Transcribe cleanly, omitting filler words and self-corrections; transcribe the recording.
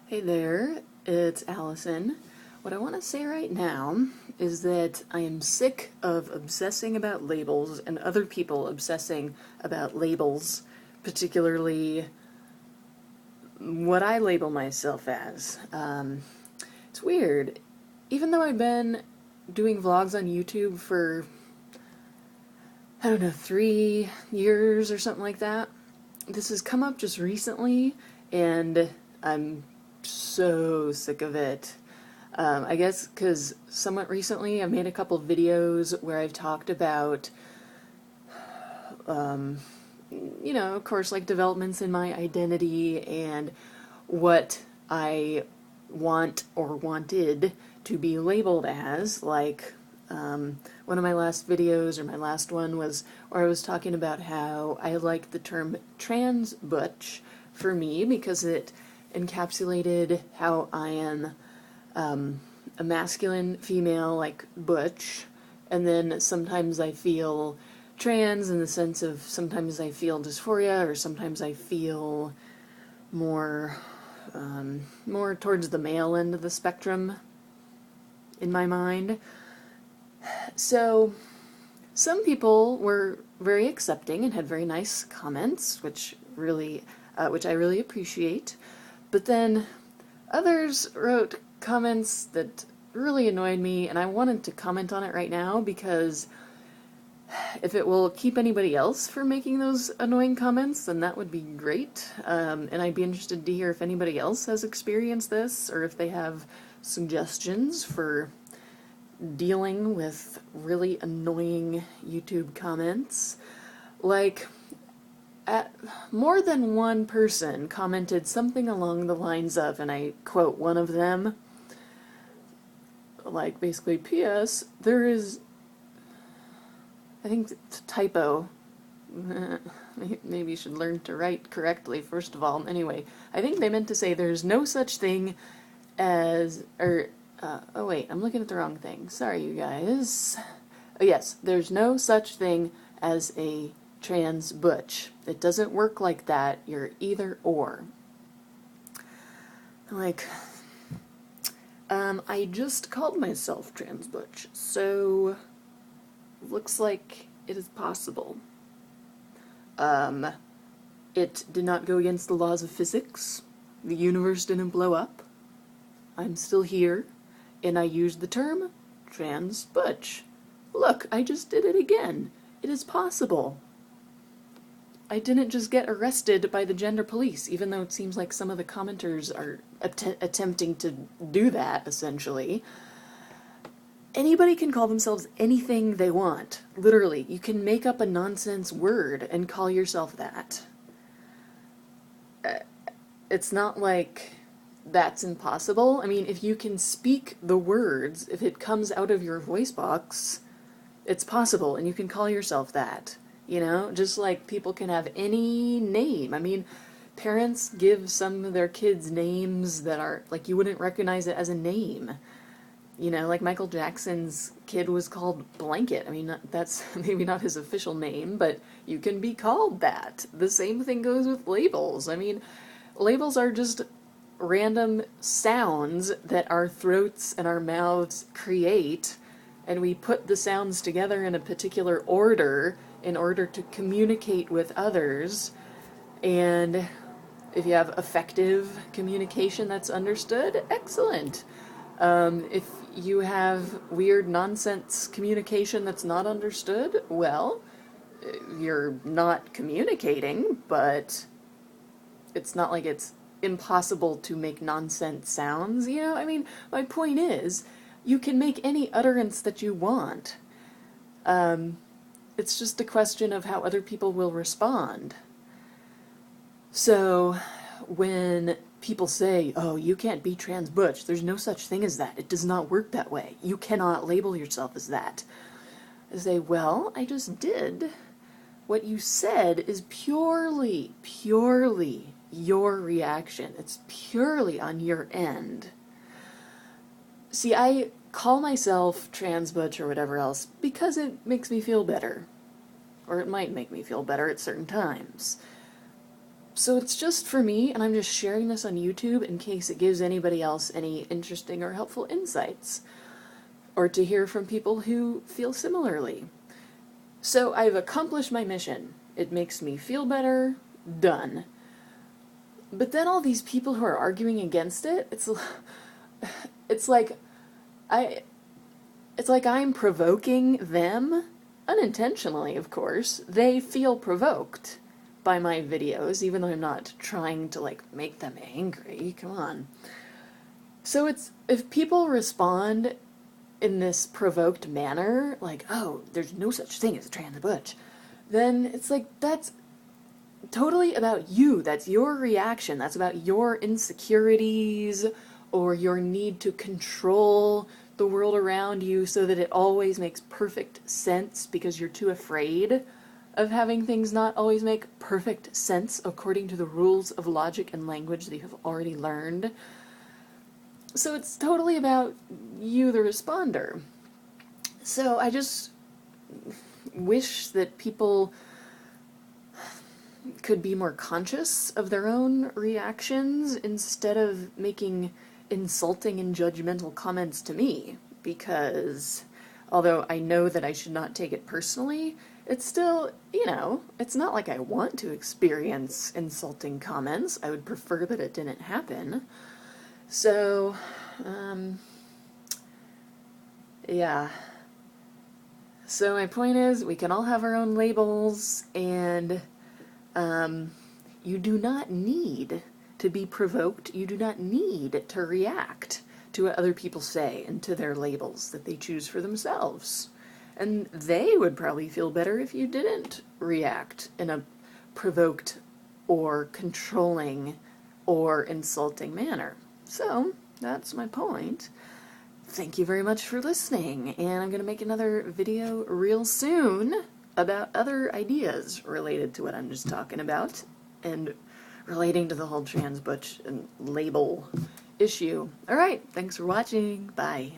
Hey there, it's Allison. What I want to say right now is that I am sick of obsessing about labels and other people obsessing about labels, particularly what I label myself as. It's weird. Even though I've been doing vlogs on YouTube for, I don't know, 3 years or something like that, this has come up just recently, and I'm so sick of it. I guess because somewhat recently I made a couple videos where I've talked about, of course, like developments in my identity and what I want or wanted to be labeled as. Like, one of my last videos, or my last one, was where I was talking about how I liked the term trans butch for me because it encapsulated how I am a masculine female, like butch, and then sometimes I feel trans in the sense of sometimes I feel dysphoria, or sometimes I feel more more towards the male end of the spectrum in my mind. So some people were very accepting and had very nice comments, which I really appreciate. But then others wrote comments that really annoyed me, and I wanted to comment on it right now because if it will keep anybody else from making those annoying comments, then that would be great. And I'd be interested to hear if anybody else has experienced this, or if they have suggestions for dealing with really annoying YouTube comments. Like, more than one person commented something along the lines of, and I quote one of them, like, basically, P.S. there is, I think it's a typo. Maybe you should learn to write correctly, first of all. Anyway, I think they meant to say there's no such thing as, oh wait, I'm looking at the wrong thing. Sorry, you guys. Oh yes, there's no such thing as a trans butch. It doesn't work like that. You're either or. Like, I just called myself trans butch, so looks like it is possible. It did not go against the laws of physics. The universe didn't blow up. I'm still here, and I used the term trans butch. Look, I just did it again. It is possible. I didn't just get arrested by the gender police, even though it seems like some of the commenters are attempting to do that, essentially. Anybody can call themselves anything they want. Literally, you can make up a nonsense word and call yourself that. It's not like that's impossible. I mean, if you can speak the words, if it comes out of your voice box, it's possible, and you can call yourself that. You know, just like people can have any name. I mean, parents give some of their kids names that are, like, you wouldn't recognize it as a name. You know, like Michael Jackson's kid was called Blanket. I mean, that's maybe not his official name, but you can be called that. The same thing goes with labels. I mean, labels are just random sounds that our throats and our mouths create, and we put the sounds together in a particular order in order to communicate with others. And if you have effective communication that's understood, excellent. If you have weird nonsense communication that's not understood, well, you're not communicating, but it's not like it's impossible to make nonsense sounds, you know? I mean, my point is, you can make any utterance that you want. It's just a question of how other people will respond. So, when people say, oh, you can't be trans butch, there's no such thing as that, it does not work that way, you cannot label yourself as that, I say, well, I just did. What you said is purely your reaction. It's purely on your end. See, I call myself trans butch or whatever else because it makes me feel better. Or it might make me feel better at certain times. So it's just for me, and I'm just sharing this on YouTube in case it gives anybody else any interesting or helpful insights, or to hear from people who feel similarly. So I've accomplished my mission. It makes me feel better. Done. But then all these people who are arguing against it, it's like I'm provoking them, unintentionally, of course. They feel provoked by my videos, even though I'm not trying to, like, make them angry. Come on. So it's, if people respond in this provoked manner, like, oh, there's no such thing as a trans butch, then it's like, that's totally about you. That's your reaction. That's about your insecurities or your need to control the world around you so that it always makes perfect sense because you're too afraid of having things not always make perfect sense according to the rules of logic and language that you have already learned. So it's totally about you, the responder. So I just wish that people could be more conscious of their own reactions instead of making insulting and judgmental comments to me, because although I know that I should not take it personally, it's still, you know, it's not like I want to experience insulting comments. I would prefer that it didn't happen. So, yeah. So my point is, we can all have our own labels, and you do not need to be provoked. You do not need to react to what other people say and to their labels that they choose for themselves. And they would probably feel better if you didn't react in a provoked or controlling or insulting manner. So, that's my point. Thank you very much for listening, and I'm going to make another video real soon about other ideas related to what I'm just talking about, and relating to the whole trans butch and label issue. Alright, thanks for watching. Bye.